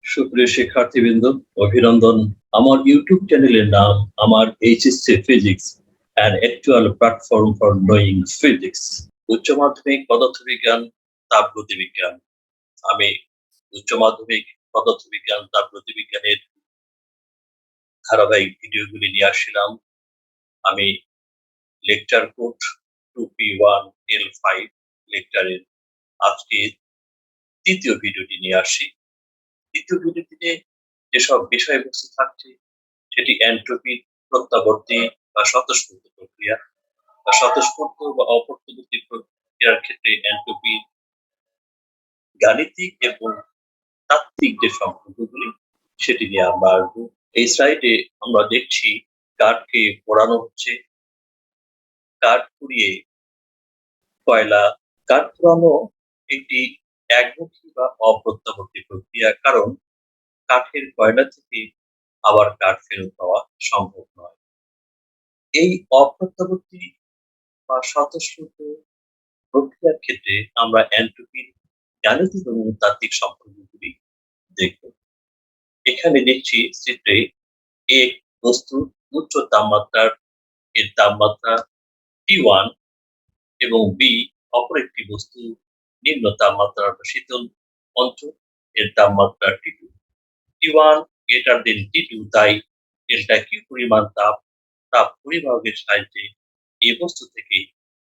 সুপ্রিয় শিক্ষার্থীবৃন্দ, অভিনন্দন। আমার ইউটিউব চ্যানেলের নাম আমার HSC physics and actual platform for knowing physics. উচ্চ মাধ্যমিক পদার্থবিজ্ঞান, তাপগতিবিজ্ঞান। আমি উচ্চ মাধ্যমিক পদার্থবিজ্ঞান, তাপগতিবিজ্ঞানের ধারাবাহিক ভিডিওগুলি নিয়ে আসছিলাম। আমি লেকচার কোড 2P1L5 লেকচারের আজকে তৃতীয় ভিডিওটি নিয়ে আসি। দ্বিতীয় ভিডিওটিতে যেসব বিষয়বস্তু থাকছে সেটি এন্ট্রপির প্রত্যাবর্তী বা স্বতঃস্ফূর্ত প্রক্রিয়া বা স্বতঃস্ফূর্ত বা অপ্রত্যাবর্তী প্রক্রিয়ার ক্ষেত্রে এন্ট্রপির গাণিতিক এবং তাত্ত্বিক যে সম্পর্কগুলি সেটি নিয়ে আমরা আসবো। এই স্লাইডে আমরা দেখছি কাঠকে পোড়ানো হচ্ছে। কাঠ পুড়িয়ে কয়লা। কাঠ পোড়ানো একটি একমুখী বা অপ্রত্যাবর্তী প্রক্রিয়া, কারণ কাঠের কয়লা থেকে আবার কাঠ ফেরত পাওয়া সম্ভব নয়। এই অপ্রত্যাবর্তী বা স্বতঃস্ফূর্ত প্রক্রিয়ার ক্ষেত্রে আমরা এন্ট্রপির গাণিতিক এবং তাত্ত্বিক সম্পর্কগুলি দেখব। এখানে দেখছি চিত্রে এক বস্তু উচ্চ তাপমাত্রার এর তাপমাত্রা T1 এবং বি অপর একটি বস্তু নিম্ন তাপমাত্রার বা শীতল অঞ্চল এর তাপমাত্রা T2। T1 greater than T2, তাই ডেল্টা কিউ পরিমাণ তাপ পরিবাহকের সাহায্যে এ বস্তু থেকে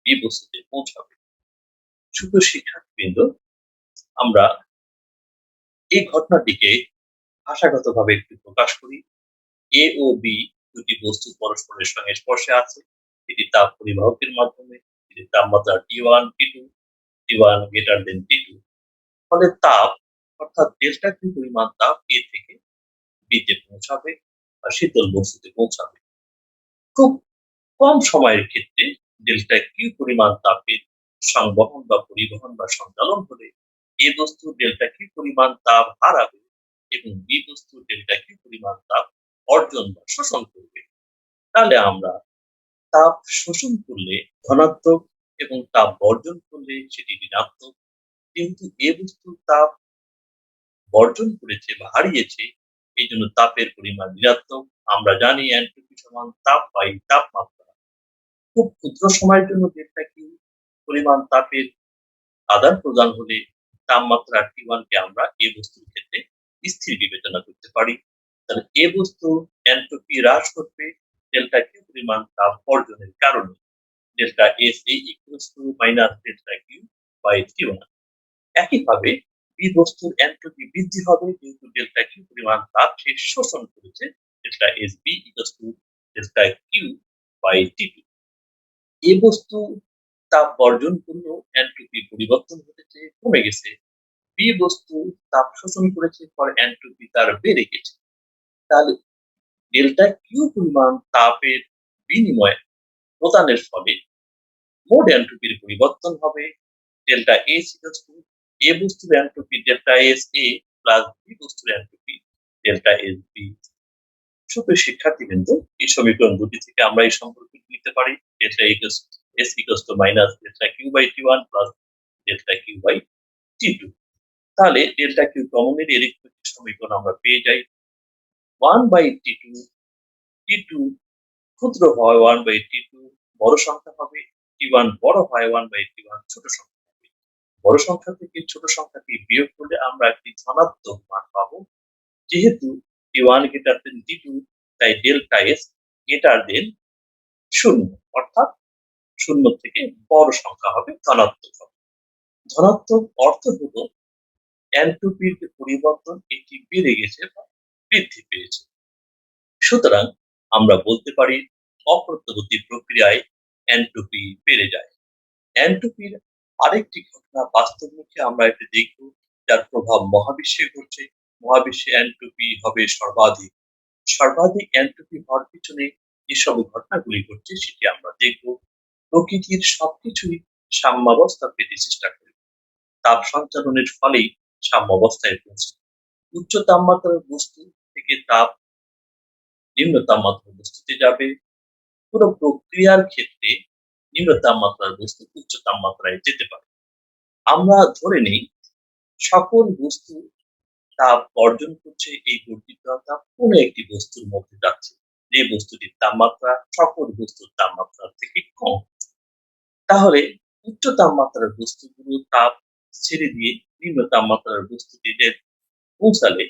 বি বস্তুতে পৌঁছাবে। সুপ্রিয় শিক্ষার্থীবৃন্দ, আমরা এই ঘটনাটিকে ভাষাগতভাবে একটু প্রকাশ করি। এ ও বি দুটি বস্তু পরস্পরের সঙ্গে স্পর্শে আছে। এটি তাপ পরিবাহকের মাধ্যমে, এটি তাপমাত্রা T1 T2, T1 greater than T2। ফলে তাপ অর্থাৎ ডেল্টা কিউ পরিমাণ তাপ এ থেকে বিতে পৌঁছাবে বা শীতল বস্তুতে পৌঁছাবে। খুব কম সময়ের ক্ষেত্রে ডেল্টা কিউ পরিমাণ তাপের সংবহন বা পরিবহন বা সঞ্চালন হলে এ বস্তু ডেল্টা কিউ পরিমাণ তাপ হারাবে এবং বি বস্তু ডেল্টা কিউ পরিমাণ তাপ অর্জন বা শোষণ করবে। তাহলে আমরা তাপ শোষণ করলে ধনাত্মক এবং তাপ বর্জন করলে সেটি ঋণাত্মক। কিন্তু এ বস্তু তাপ বর্জন করেছে বা হারিয়েছে, এই জন্য তাপের পরিমাণ ঋণাত্মক। আমরা জানি এন্ট্রপি সমান তাপ বাই তাপমাত্রা। খুব ক্ষুদ্র সময়ের জন্য ডেল্টা কিউ পরিমাণ তাপের আদান প্রদান হলে তাপমাত্রা T1 কে আমরা এ বস্তুর ক্ষেত্রে স্থির বিবেচনা করতে পারি। তাহলে এ বস্তু এন্ট্রপি হ্রাস করবে ডেল্টা কিউ পরিমাণ তাপ বর্জনের কারণে। Delta S equals to minus delta Q by T1। একইভাবে বি বস্তুর এন্ট্রপি বৃদ্ধি হবে যেহেতু ডেল্টা কিউ পরিমাণ তাপ সে শোষণ করেছে। Delta S B equals to delta Q by T2। A বস্তু তাপ বর্জন করলেও এন্ট্রপি পরিবর্তন ঘটেছে, কমে গেছে। বি বস্তু তাপ শোষণ করেছে, ফলে এন্ট্রপি তার বেড়ে গেছে। তাহলে ডেল্টা কিউ পরিমাণ তাপের বিনিময় প্রদানের ফলে মোট এন্ট্রপির পরিবর্তন হবে। Delta S equals to A বস্তুর entropy delta S A plus B বস্তুর এন্ট্রপি ডেল্টা এস বি। সুপ্রিয় শিক্ষার্থীবৃন্দ, এই সমীকরণ দুটি থেকে আমরা এই সম্পর্ক নিতে পারি। Delta S equals to minus delta Q by T1 plus delta Q by T2। তাহলে ডেল্টা কিউ কমনের এরিথমেটিক সমীকরণ আমরা পেয়ে যাই 1 বাই T2। T2 ক্ষুদ্র হয় 1 বাই T2 বড় সংখ্যা হবে, T1 বড় হয় 1 বাই T1 ছোট সংখ্যা হবে। বড় সংখ্যা থেকে ছোট সংখ্যাটি বিয়োগ করলে আমরা একটি ধনাত্মক মান পাবো। যেহেতু T1 greater than T2, তাই ডেল্টা এস greater than 0, অর্থাৎ 0 থেকে বড় সংখ্যা হবে, ধনাত্মক হবে। ধনাত্মক অর্থ হলো এন্ট্রপির যে পরিবর্তন এটি বেড়ে গেছে বা বৃদ্ধি পেয়েছে। সুতরাং আমরা বলতে পারি অপ্রত্যাবর্তী প্রক্রিয়ায় এন্ট্রপি বেড়ে যায়। এন্ট্রপির আরেকটি ঘটনা বাস্তবমুখে আমরা এটি দেখব, যার প্রভাব মহাবিশ্বে ঘটছে। মহাবিশ্বে এন্ট্রপি হবে সর্বাধিক। সর্বাধিক এন্ট্রপি হওয়ার পিছনে যেসব ঘটনাগুলি ঘটছে সেটি আমরা দেখব। প্রকৃতির সবকিছুই সাম্যাবস্থা পেতে চেষ্টা করে। তাপ সঞ্চালনের ফলেই সাম্যাবস্থায় পৌঁছে। উচ্চ তাপমাত্রার বস্তু থেকে তাপ নিম্ন তাপমাত্রার বস্তুতে যাবে। পুরো প্রক্রিয়ার ক্ষেত্রে নিম্ন তাপমাত্রার বস্তু উচ্চ তাপমাত্রায় যেতে পারে। আমরা ধরে নিই সকল বস্তু তাপ অর্জন করছে, এই বর্ধিত তাপ কোনো একটি বস্তুর মধ্যে যাচ্ছে, যে বস্তুটির তাপমাত্রা সকল বস্তুর তাপমাত্রার থেকে কম। তাহলে উচ্চ তাপমাত্রার বস্তুগুলো তাপ ছেড়ে দিয়ে নিম্ন তাপমাত্রার বস্তুটিদের পৌঁছালে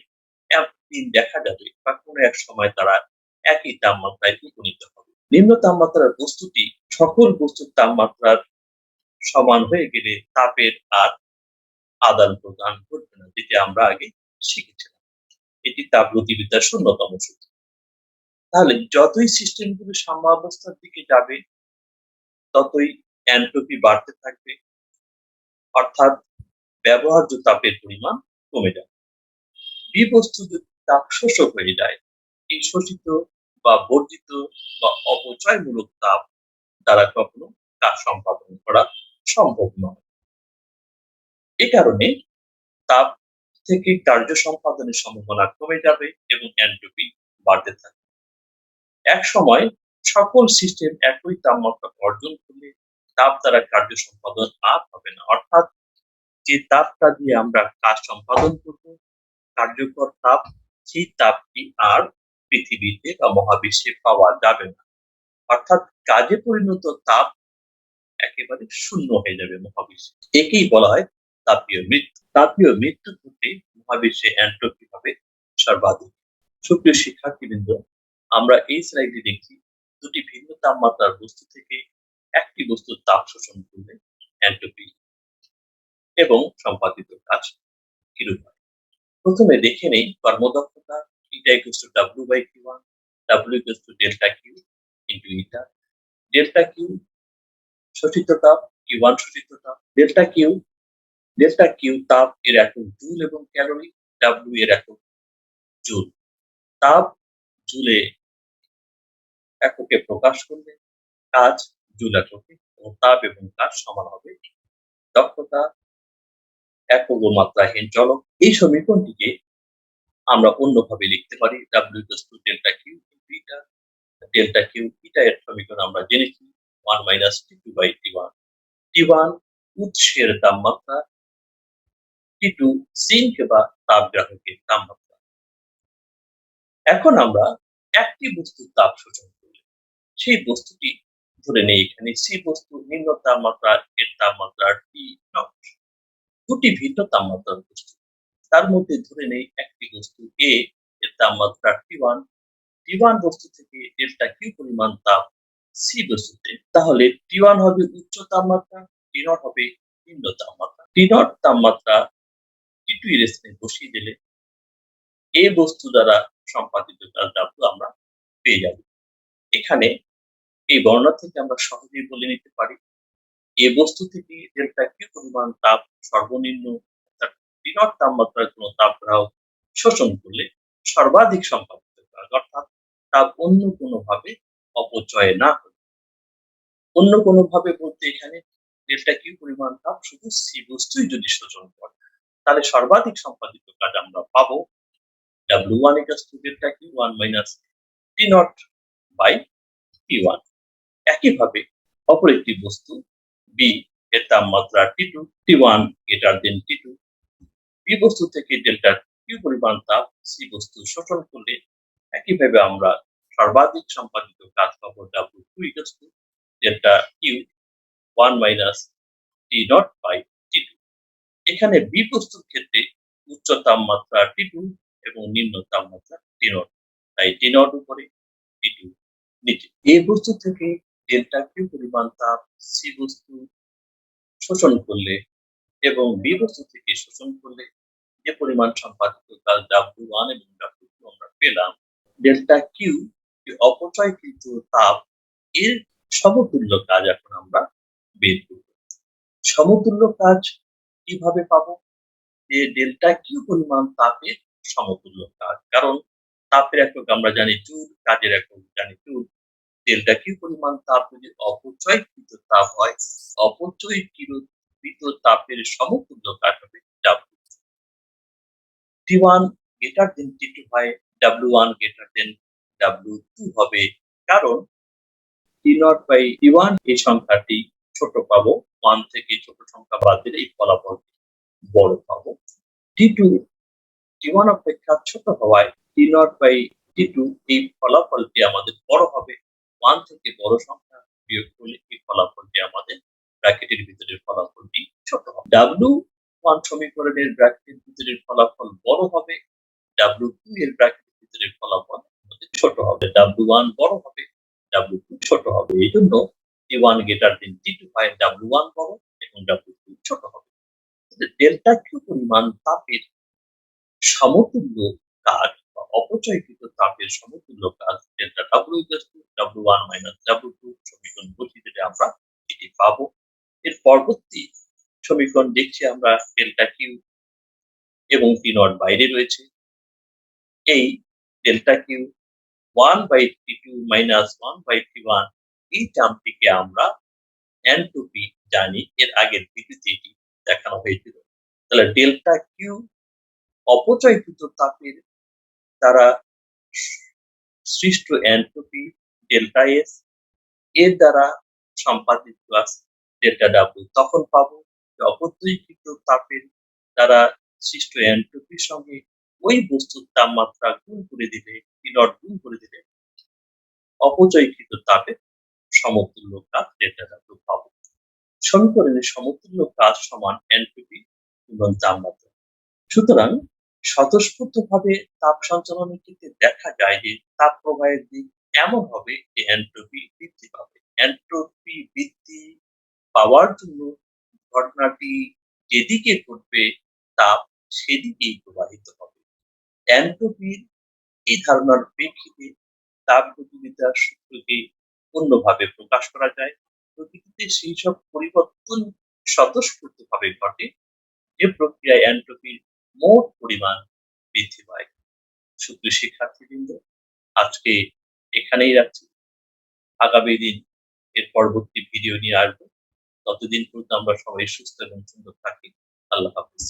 একদিন দেখা যাবে বা কোনো এক সময় তারা একই তাপমাত্রায় উপনীত হবে। নিম্ন তাপমাত্রার বস্তুটি সকল বস্তুর তাপমাত্রার সমান হয়ে গেলে তাপের আর আদান প্রদান ঘটবে না, যেটি আমরা আগে শিখেছিলাম। এটি তাপগতিবিদ্যার শূন্যতম সূত্র। তাহলে যতই সিস্টেমগুলো সাম্যাবস্থার দিকে যাবে ততই এন্ট্রপি বাড়তে থাকবে, অর্থাৎ ব্যবহার্য তাপের পরিমাণ কমে যাবে। বস্তু যদি তাপ শোষক হয়ে যায়, এই শোষিত বা বর্জিত বা অপচয়মূলক তাপ দ্বারা কখনো কাজ সম্পাদন করা সম্ভব নয়। এ কারণে তাপ থেকে কার্য সম্পাদনের সম্ভাবনা কমে যাবে এবং এন্ট্রপি বাড়তে থাকবে। এক সময় সকল সিস্টেম একই তাপমাত্রা অর্জন করলে তাপ দ্বারা কার্য সম্পাদন আর হবে না, অর্থাৎ যে তাপটা দিয়ে আমরা কাজ সম্পাদন করব, কার্যকর তাপ, সেই তাপটি আর পৃথিবীতে বা মহাবিশ্বে পাওয়া যাবে না, অর্থাৎ কাজে পরিণত তাপ একেবারে শূন্য হয়ে যাবে মহাবিশ্বে। একেই বলা হয় তাপীয় মৃত্যু। তাপীয় মৃত্যু ঘটে মহাবিশ্বে এন্ট্রপি হবে সর্বাধিক। সুপ্রিয় শিক্ষার্থীবৃন্দ, আমরা এই স্লাইডে দেখছি দুটি ভিন্ন তাপমাত্রার বস্তু থেকে একটি বস্তুর তাপ শোষণ করলে এন্ট্রপি এবং সম্পাদিত কাজ কিরূপ হয়। প্রথমে দেখে নেই কর্মদক্ষতা। Eta equals to W by Q1, W equals to delta Q into eta. Delta Q শোষিত তাপ, Q1 শোষিত তাপ। ডেল্টা কিউ তাপ এর একক জুল এবং ক্যালোরি, W এর একক জুল। তাপ জুলে এককে প্রকাশ করলে কাজ জুল এককে, এবং তাপ এবং কাজ সমান হবে। দক্ষতা একক ও মাত্রাহীন চলক। এই সমীকরণটিকে আমরা অন্যভাবে লিখতে পারি W equals to delta Q into eta. Delta Q eta এর সমীকরণ আমরা জেনেছি 1 minus T2 by T1। T1 উৎসের তাপমাত্রা, T2 সিঙ্ক বা তাপগ্রাহকের তাপমাত্রা। এখন আমরা একটি বস্তুর তাপ শোষণ করলে সেই বস্তুটি ধরে নেই এখানে সি বস্তু, নিম্ন তাপমাত্রা এর তাপমাত্রা T0। দুটি ভিন্ন তাপমাত্রার বস্তু, তার মধ্যে ধরে নেই একটি বস্তু এ এর তাপমাত্রা T1 বস্তু থেকে ডেল্টা কিউ পরিমাণ তাপ সি বস্তুতে, তাহলে T1 হবে উচ্চ তাপমাত্রা, T0 হবে নিম্ন তাপমাত্রা। T0 তাপমাত্রা T2 এর স্থানে বসিয়ে দিলে এ বস্তু দ্বারা সম্পাদিত কাজ W আমরা পেয়ে যাব। এখানে এই বর্ণনা থেকে আমরা সহজেই বলে নিতে পারি এ বস্তু থেকে ডেল্টা কিউ পরিমাণ তাপ সর্বনিম্ন, অর্থাৎ T0 তাপমাত্রার কোন তাপগ্রাহক শোষণ করলে সর্বাধিক সম্পাদিত কাজ, অর্থাৎ তাপ অন্য কোনোভাবে অপচয় না হয়। অন্য কোনোভাবে বলতে এখানে ডেল্টা কিউ পরিমাণ তাপ শুধু সি বস্তুই যদি শোষণ করে, তাহলে সর্বাধিক সম্পাদিত কাজ আমরা পাবো W1 equals to delta Q1 minus T0 by T1। একইভাবে অপর একটি বস্তু B এর তাপমাত্রা T2, T1 greater than T2। B বস্তু থেকে ডেল্টা কিউ পরিমাণ তাপ সি বস্তু শোষণ করলে একইভাবে আমরা সর্বাধিক সম্পাদিত কাজ পাবো W2 equals to delta Q1 minus T0 by T2। এখানে B বস্তুর ক্ষেত্রে উচ্চ তাপমাত্রা T2 এবং নিম্ন তাপমাত্রা T0, তাই T0 উপরে T2 নিচে। এ বস্তু থেকে ডেল্টা কিউ পরিমাণ তাপ সি বস্তু শোষণ করলে এবং বি বস্তু থেকে শোষণ করলে যে পরিমাণ সম্পাদিত কাজ W1 এবং W2 আমরা পেলাম, ডেল্টা কিউ অপচয়কৃত তাপ এর সমতুল্য কাজ এখন আমরা বের করব। সমতুল্য কাজ কিভাবে পাবো? যে ডেল্টা কিউ পরিমাণ তাপের সমতুল্য কাজ, কারণ তাপের একক আমরা জানি জুল, কাজের একক জানি জুল। ডেল্টা কিউ পরিমাণ তাপ যদি অপচয়কৃত তাপ হয়, অপচয়কৃত তাপের সমতুল্য কাজ হবে W। T1 greater than T2 হয়, W1 greater than W2 হবে, কারণ T0 by T1 এই সংখ্যাটি ছোট পাবো, 1 থেকে ছোট সংখ্যা বাদ দিলে এই ফলাফলটি বড় পাবো। T2 T1 অপেক্ষা ছোট হওয়ায় T0/T2 এই ফলাফলটি আমাদের বড় হবে। 1 থেকে বড় সংখ্যা বিয়োগ করলে এই ফলাফলটি আমাদের ব্র্যাকেটের ভিতরের ফলাফলটি ছোট হবে। W1 সমীকরণের ব্র্যাকেটের ভিতরের ফলাফল বড় হবে, W2 এর ব্র্যাকেটের ভিতরের ফলাফল আমাদের ছোট হবে। W1 বড় হবে, W2 ছোট হবে। এইজন্য T1 greater than T2 হয় W1 বড় এবং W2 ছোট হবে। ডেল্টা কিউ পরিমাণ তাপের সমতুল্য কাজ বা অপচয়কৃত তাপের সমতুল্য কাজ ডেল্টা W1 W2 সমীকরণ বসিয়ে দিলে আমরা এটি পাবো। এর পরবর্তী সমীকরণ দেখছি আমরা ডেল্টা কিউ এবং T0 বাইরে রয়েছে। এই ডেল্টা কিউ 1/T2 1/T1 এই টার্মটিকে আমরা এনট্রপি জানি, এর আগের ভিডিওতে এটি দেখানো হয়েছিল। তাহলে ডেল্টা কিউ অপচয়কৃত তাপের দ্বারা সৃষ্ট এনট্রপি ডেল্টা এস এর দ্বারা সম্পাদিত ডেল্টা ডাব্লিউ তখন পাবো অপচয়কৃত তাপের দ্বারা সৃষ্ট এনট্রপির সঙ্গে ওই বস্তুর তাপমাত্রা গুণ করে দিলে T0 গুণ করে দিলে অপচয়কৃত তাপের সমতুল্য কাজ ডেল্টা ডাব্লিউ পাবো। সমীকরণের সমতুল্য কাজ সমান এনট্রপি এবং তাপমাত্রা। সুতরাং স্বতঃস্ফূর্তভাবে তাপ সঞ্চালনের ক্ষেত্রে দেখা যায় যে তাপ প্রবাহের দিক এমন হবে যে এনট্রপি বৃদ্ধি পাবে। এনট্রপি বৃদ্ধি পাওয়ার জন্য ঘটনাটি যেদিকে ঘটবে তাপ সেদিকেই প্রবাহিত হবে। এনট্রপির এই ধারণার প্রেক্ষিতে তাপগতিবিদ্যার সূত্রকে অন্যভাবে প্রকাশ করা যায়। প্রকৃতিতে সেই সব পরিবর্তন স্বতঃস্ফূর্তভাবে ঘটে যে প্রক্রিয়ায় এনট্রপির মোট পরিমাণ বৃদ্ধি পায়। সুপ্রিয় শিক্ষার্থীবৃন্দ, আজকে এখানেই রাখছি। আগামী দিন এর পরবর্তী ভিডিও নিয়ে আসবো। ততদিন পর্যন্ত আমরা সবাই সুস্থ এবং সুন্দর থাকি। আল্লাহ হাফেজ।